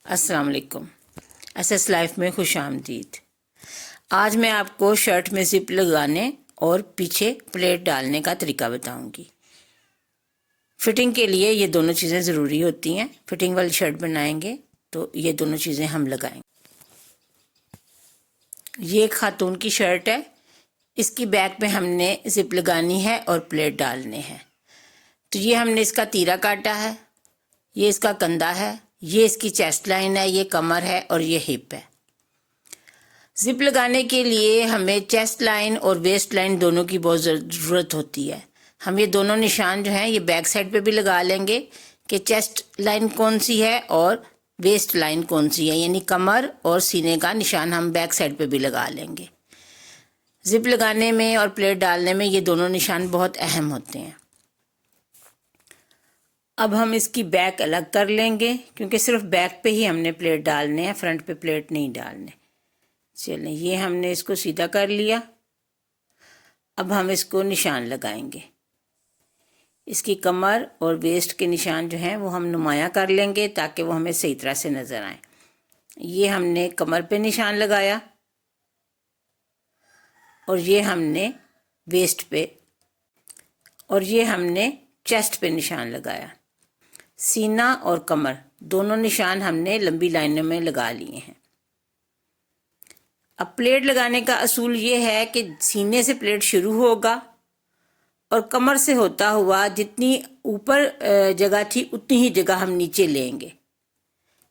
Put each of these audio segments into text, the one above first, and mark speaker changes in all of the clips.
Speaker 1: अस्सलाम वालेकुम। SS life में खुश आमदीद। आज मैं आपको शर्ट में ज़िप लगाने और पीछे प्लेट डालने का तरीका बताऊंगी। फिटिंग के लिए ये दोनों चीज़ें ज़रूरी होती हैं। फिटिंग वाली शर्ट बनाएंगे तो ये दोनों चीज़ें हम लगाएंगे। ये एक खातून की शर्ट है, इसकी बैक पे हमने ज़िप लगानी है और प्लेट डालने हैं। तो ये हमने इसका तीरा काटा है, ये इसका कंधा है, ये इसकी चेस्ट लाइन है, ये कमर है और ये हिप है। ज़िप लगाने के लिए हमें चेस्ट लाइन और वेस्ट लाइन दोनों की बहुत ज़रूरत होती है। हम ये दोनों निशान जो हैं ये बैक साइड पे भी लगा लेंगे कि चेस्ट लाइन कौन सी है और वेस्ट लाइन कौन सी है, यानी कमर और सीने का निशान हम बैक साइड पे भी लगा लेंगे। ज़िप लगाने में और प्लेट डालने में ये दोनों निशान बहुत अहम होते हैं। अब हम इसकी बैक अलग कर लेंगे क्योंकि सिर्फ बैक पे ही हमने प्लेट डालने हैं, फ्रंट पे प्लेट नहीं डालने। चलें, ये हमने इसको सीधा कर लिया। अब हम इसको निशान लगाएंगे। इसकी कमर और वेस्ट के निशान जो हैं वो हम नुमाया कर लेंगे ताकि वो हमें सही तरह से नज़र आए। ये हमने कमर पे निशान लगाया और ये हमने वेस्ट पे और ये हमने चेस्ट पे निशान लगाया। सीना और कमर दोनों निशान हमने लंबी लाइनों में लगा लिए हैं। अब प्लेट लगाने का असूल ये है कि सीने से प्लेट शुरू होगा और कमर से होता हुआ जितनी ऊपर जगह थी उतनी ही जगह हम नीचे लेंगे,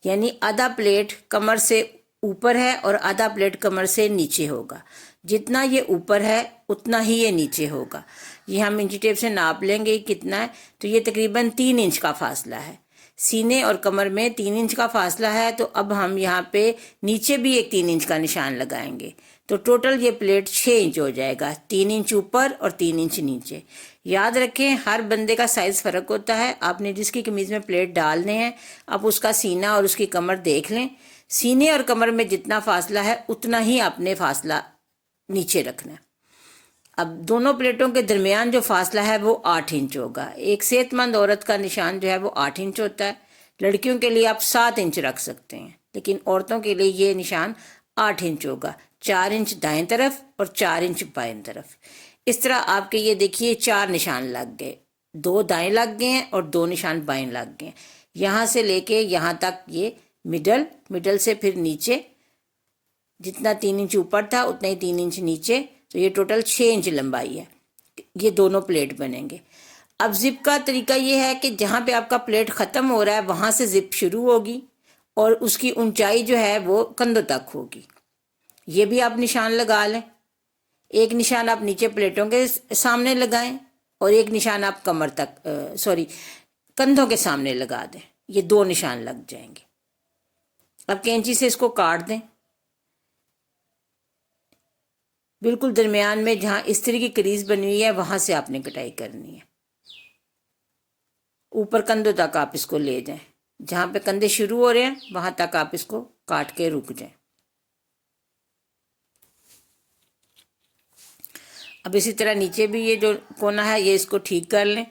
Speaker 1: यानी आधा प्लेट कमर से ऊपर है और आधा प्लेट कमर से नीचे होगा। जितना ये ऊपर है उतना ही ये नीचे होगा। ये हम इंची टेप से नाप लेंगे कितना है, तो ये तकरीबन 3 इंच का फासला है। सीने और कमर में 3 इंच का फासला है, तो अब हम यहाँ पे नीचे भी एक 3 इंच का निशान लगाएंगे तो टोटल ये प्लेट 6 इंच हो जाएगा। 3 इंच ऊपर और 3 इंच नीचे। याद रखें हर बंदे का साइज़ फ़र्क होता है। आपने जिसकी कमीज़ में प्लेट डालने हैं आप उसका सीना और उसकी कमर देख लें। सीने और कमर में जितना फासला है उतना ही आपने फासला नीचे रखना है। अब दोनों प्लेटों के दरमियान जो फासला है वो 8 इंच होगा। एक सेहतमंद औरत का निशान जो है वो 8 इंच होता है। लड़कियों के लिए आप 7 इंच रख सकते हैं, लेकिन औरतों के लिए ये निशान 8 इंच होगा। 4 इंच दाएं तरफ और 4 इंच बाएं तरफ। इस तरह आपके ये देखिए 4 निशान लग गए। 2 दाएं लग गए हैं और 2 निशान बाएं लग गए हैं। यहाँ से लेके यहाँ तक ये मिडल से फिर नीचे जितना 3 इंच ऊपर था उतना ही 3 इंच नीचे, तो ये टोटल 6 इंच लंबाई है। ये दोनों प्लेट बनेंगे। अब ज़िप का तरीका ये है कि जहाँ पे आपका प्लेट ख़त्म हो रहा है वहाँ से ज़िप शुरू होगी और उसकी ऊंचाई जो है वो कंधों तक होगी। ये भी आप निशान लगा लें। एक निशान आप नीचे प्लेटों के सामने लगाएं और एक निशान आप कमर तक कंधों के सामने लगा दें। ये 2 निशान लग जाएंगे। अब कैंची से इसको काट दें। बिल्कुल दरमियान में जहाँ इस्त्री की क्रीज बनी हुई है वहाँ से आपने कटाई करनी है। ऊपर कंधों तक आप इसको ले जाएं। जहाँ पे कंधे शुरू हो रहे हैं वहाँ तक आप इसको काट के रुक जाएं। अब इसी तरह नीचे भी ये जो कोना है ये इसको ठीक कर लें।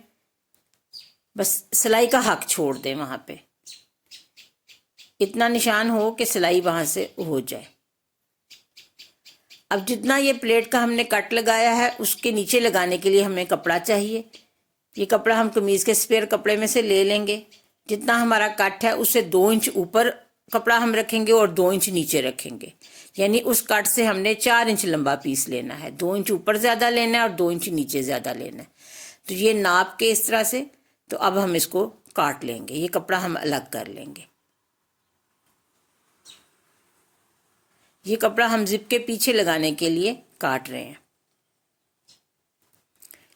Speaker 1: बस सिलाई का हक छोड़ दें वहाँ पे। इतना निशान हो कि सिलाई वहाँ से हो जाए। अब जितना ये प्लेट का हमने कट लगाया है उसके नीचे लगाने के लिए हमें कपड़ा चाहिए। ये कपड़ा हम कमीज़ के स्पेयर कपड़े में से ले लेंगे। जितना हमारा कट है उससे 2 इंच ऊपर कपड़ा हम रखेंगे और 2 इंच नीचे रखेंगे, यानी उस कट से हमने 4 इंच लंबा पीस लेना है। 2 इंच ऊपर ज़्यादा लेना है और 2 इंच नीचे ज़्यादा लेना है। तो ये नाप के इस तरह से, तो अब हम इसको काट लेंगे। ये कपड़ा हम अलग कर लेंगे। ये कपड़ा हम ज़िप के पीछे लगाने के लिए काट रहे हैं।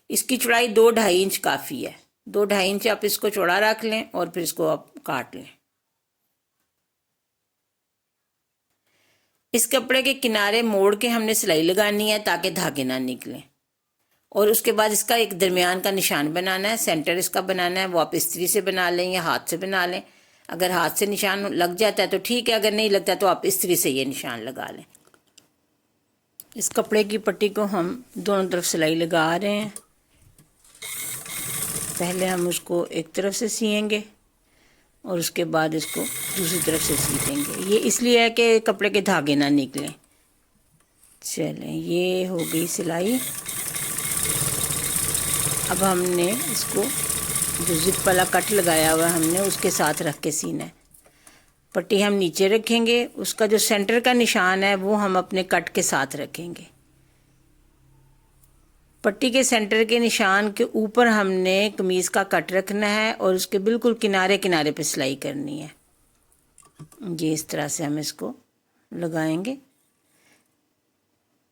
Speaker 1: इसकी चौड़ाई 2-2.5 इंच काफ़ी है। 2-2.5 इंच आप इसको चौड़ा रख लें और फिर इसको आप काट लें। इस कपड़े के किनारे मोड़ के हमने सिलाई लगानी है ताकि धागे ना निकलें। और उसके बाद इसका एक दरमियान का निशान बनाना है। सेंटर इसका बनाना है। वो आप इस्त्री से बना लें या हाथ से बना लें। अगर हाथ से निशान लग जाता है तो ठीक है, अगर नहीं लगता तो आप इस्त्री से ये निशान लगा लें। इस कपड़े की पट्टी को हम दोनों तरफ सिलाई लगा रहे हैं। पहले हम उसको एक तरफ से सिएंगे और उसके बाद इसको दूसरी तरफ से सी देंगे। ये इसलिए है कि कपड़े के धागे ना निकलें। चलें, ये हो गई सिलाई। अब हमने इसको जो जिप वाला कट लगाया हुआ है हमने उसके साथ रख के सीना है। पट्टी हम नीचे रखेंगे, उसका जो सेंटर का निशान है वो हम अपने कट के साथ रखेंगे। पट्टी के सेंटर के निशान के ऊपर हमने कमीज़ का कट रखना है और उसके बिल्कुल किनारे किनारे पे सिलाई करनी है। ये इस तरह से हम इसको लगाएंगे।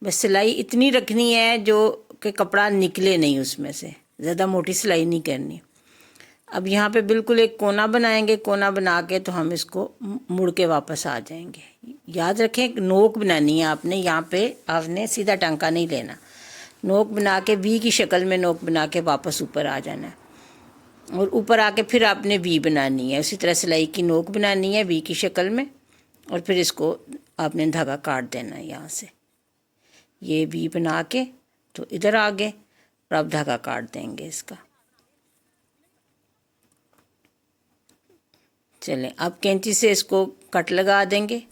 Speaker 1: बस सिलाई इतनी रखनी है जो कि कपड़ा निकले नहीं उसमें से, ज़्यादा मोटी सिलाई नहीं करनी। अब यहाँ पे बिल्कुल एक कोना बनाएंगे। कोना बना के तो हम इसको मुड़ के वापस आ जाएंगे। याद रखें, नोक बनानी है आपने। यहाँ पे आपने सीधा टांका नहीं लेना, नोक बना के वी की शक्ल में नोक बना के वापस ऊपर आ जाना है और ऊपर आके फिर आपने वी बनानी है। उसी तरह सिलाई की नोक बनानी है वी की शक्ल में और फिर इसको आपने धागा काट देना है। यहाँ से ये वी बना के तो इधर आ गए और अब धागा काट देंगे इसका। चलें, अब कैंची से इसको कट लगा देंगे।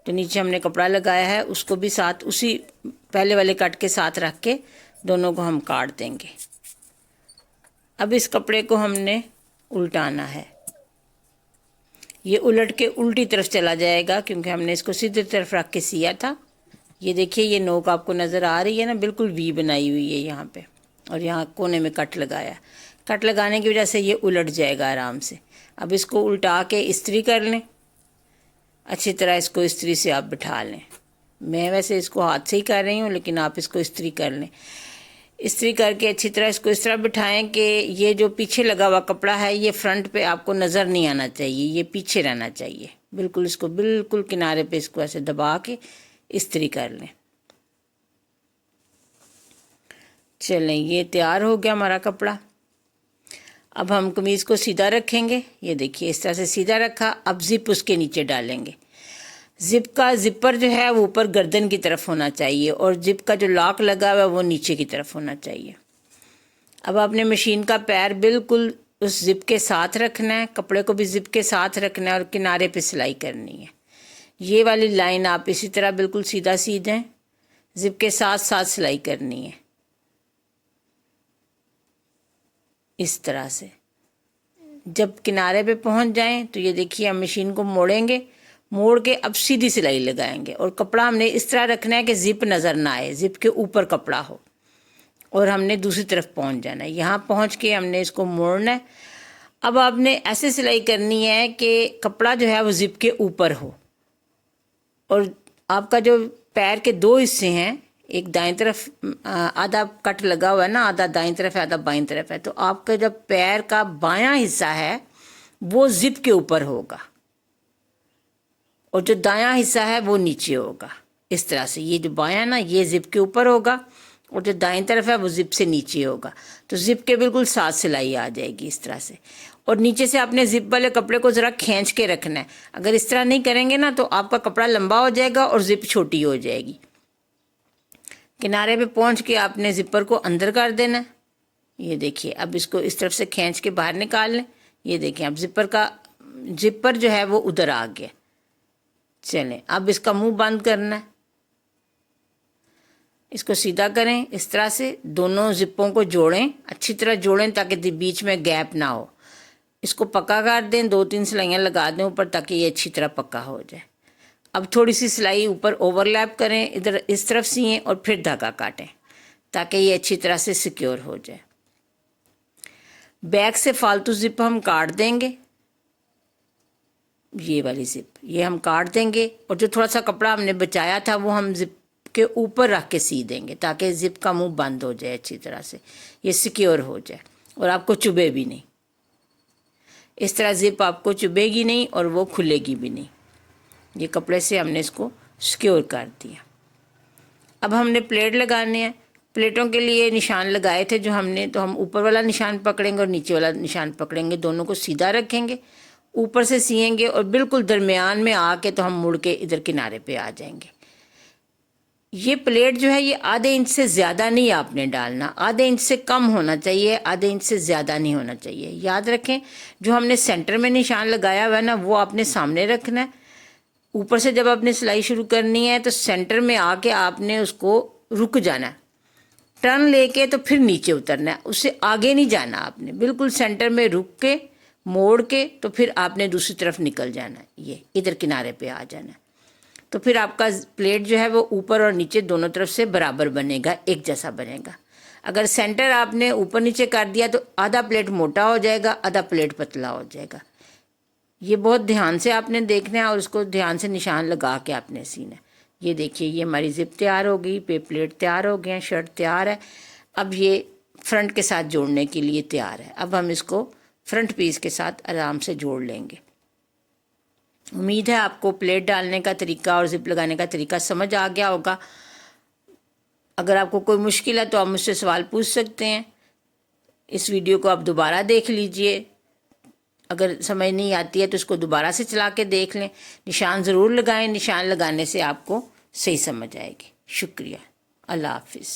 Speaker 1: जो नीचे हमने कपड़ा लगाया है उसको भी साथ उसी पहले वाले कट के साथ रख के दोनों को हम काट देंगे। अब इस कपड़े को हमने उल्टाना है। ये उलट के उल्टी तरफ चला जाएगा क्योंकि हमने इसको सीधी तरफ रख के सिया था। ये देखिए, ये नोक आपको नज़र आ रही है ना, बिल्कुल वी बनाई हुई है यहाँ पे और यहाँ कोने में कट लगाया। कट लगाने की वजह से ये उलट जाएगा आराम से। अब इसको उल्टा के इस्त्री कर लें। अच्छी तरह इसको इस्त्री से आप बिठा लें। मैं वैसे इसको हाथ से ही कर रही हूँ, लेकिन आप इसको इस्त्री कर लें। इस्त्री करके अच्छी तरह इसको इस तरह बिठाएं कि ये जो पीछे लगा हुआ कपड़ा है ये फ्रंट पे आपको नज़र नहीं आना चाहिए, ये पीछे रहना चाहिए। बिल्कुल इसको बिल्कुल किनारे पे इसको ऐसे दबा के इस्त्री कर लें। चलें, ये तैयार हो गया हमारा कपड़ा। अब हम कमीज़ को सीधा रखेंगे। ये देखिए, इस तरह से सीधा रखा। अब जिप उसके नीचे डालेंगे। जिप का जिपर जो है वो ऊपर गर्दन की तरफ होना चाहिए और जिप का जो लॉक लगा हुआ है वो नीचे की तरफ होना चाहिए। अब आपने मशीन का पैर बिल्कुल उस जिप के साथ रखना है, कपड़े को भी जिप के साथ रखना है और किनारे पे सिलाई करनी है। ये वाली लाइन आप इसी तरह बिल्कुल सीधा सी दें, जिप के साथ साथ सिलाई करनी है इस तरह से। जब किनारे पे पहुंच जाएं तो ये देखिए, हम मशीन को मोड़ेंगे, मोड़ के अब सीधी सिलाई लगाएंगे और कपड़ा हमने इस तरह रखना है कि जिप नज़र ना आए, जिप के ऊपर कपड़ा हो और हमने दूसरी तरफ पहुंच जाना है। यहाँ पहुंच के हमने इसको मोड़ना है। अब आपने ऐसे सिलाई करनी है कि कपड़ा जो है वो जिप के ऊपर हो और आपका जो पैर के दो हिस्से हैं, एक दाएं तरफ आधा कट लगा हुआ है ना, आधा दाएं तरफ है आधा बाएं तरफ है, तो आपका जब पैर का बायां हिस्सा है वो जिप के ऊपर होगा और जो दायां हिस्सा है वो नीचे होगा। इस तरह से ये जो बायां ना ये जिप के ऊपर होगा और जो दाएं तरफ है वो जिप से नीचे होगा। तो जिप के बिल्कुल साथ सिलाई आ जाएगी इस तरह से। और नीचे से आपने जिप वाले कपड़े को ज़रा खींच के रखना है। अगर इस तरह नहीं करेंगे ना तो आपका कपड़ा लंबा हो जाएगा और जिप छोटी हो जाएगी। किनारे पे पहुंच के आपने जिपर को अंदर कर देना है। ये देखिए, अब इसको इस तरफ से खींच के बाहर निकाल लें। ये देखिए, अब जिपर जो है वो उधर आ गया। चलें, अब इसका मुंह बंद करना है। इसको सीधा करें इस तरह से, दोनों जिपों को जोड़ें, अच्छी तरह जोड़ें ताकि बीच में गैप ना हो। इसको पक्का कर दें, 2-3 सिलाइयाँ लगा दें ऊपर ताकि ये अच्छी तरह पक्का हो जाए। अब थोड़ी सी सिलाई ऊपर ओवरलैप करें, इधर इस तरफ सिएं और फिर धागा काटें ताकि ये अच्छी तरह से सिक्योर हो जाए। बैक से फालतू जिप हम काट देंगे, ये वाली जिप ये हम काट देंगे और जो थोड़ा सा कपड़ा हमने बचाया था वो हम जिप के ऊपर रख के सी देंगे ताकि जिप का मुंह बंद हो जाए अच्छी तरह से, ये सिक्योर हो जाए और आपको चुभे भी नहीं। इस तरह जिप आपको चुभेगी नहीं और वो खुलेगी भी नहीं। ये कपड़े से हमने इसको सिक्योर कर दिया। अब हमने प्लेट लगाने हैं। प्लेटों के लिए निशान लगाए थे जो हमने, तो हम ऊपर वाला निशान पकड़ेंगे और नीचे वाला निशान पकड़ेंगे, दोनों को सीधा रखेंगे, ऊपर से सिएंगे और बिल्कुल दरमियान में आके तो हम मुड़ के इधर किनारे पे आ जाएंगे। ये प्लेट जो है ये आधे इंच से ज़्यादा नहीं आपने डालना, आधे इंच से कम होना चाहिए, आधे इंच से ज़्यादा नहीं होना चाहिए। याद रखें, जो हमने सेंटर में निशान लगाया हुआ है ना, वो आपने सामने रखना है। ऊपर से जब आपने सिलाई शुरू करनी है तो सेंटर में आके आपने उसको रुक जाना है, टर्न लेके तो फिर नीचे उतरना है, उससे आगे नहीं जाना आपने, बिल्कुल सेंटर में रुक के मोड़ के तो फिर आपने दूसरी तरफ निकल जाना है, ये इधर किनारे पे आ जाना है। तो फिर आपका प्लेट जो है वो ऊपर और नीचे दोनों तरफ से बराबर बनेगा, एक जैसा बनेगा। अगर सेंटर आपने ऊपर नीचे कर दिया तो आधा प्लेट मोटा हो जाएगा, आधा प्लेट पतला हो जाएगा। ये बहुत ध्यान से आपने देखना है और उसको ध्यान से निशान लगा के आपने सीना है। ये देखिए, ये हमारी जिप तैयार हो गई, पे प्लेट तैयार हो गए, शर्ट तैयार है। अब ये फ्रंट के साथ जोड़ने के लिए तैयार है। अब हम इसको फ्रंट पीस के साथ आराम से जोड़ लेंगे। उम्मीद है आपको प्लेट डालने का तरीका और जिप लगाने का तरीका समझ आ गया होगा। अगर आपको कोई मुश्किल है तो आप मुझसे सवाल पूछ सकते हैं। इस वीडियो को आप दोबारा देख लीजिए, अगर समझ नहीं आती है तो इसको दोबारा से चला के देख लें। निशान ज़रूर लगाएं, निशान लगाने से आपको सही समझ आएगी। शुक्रिया, अल्लाह हाफिज़।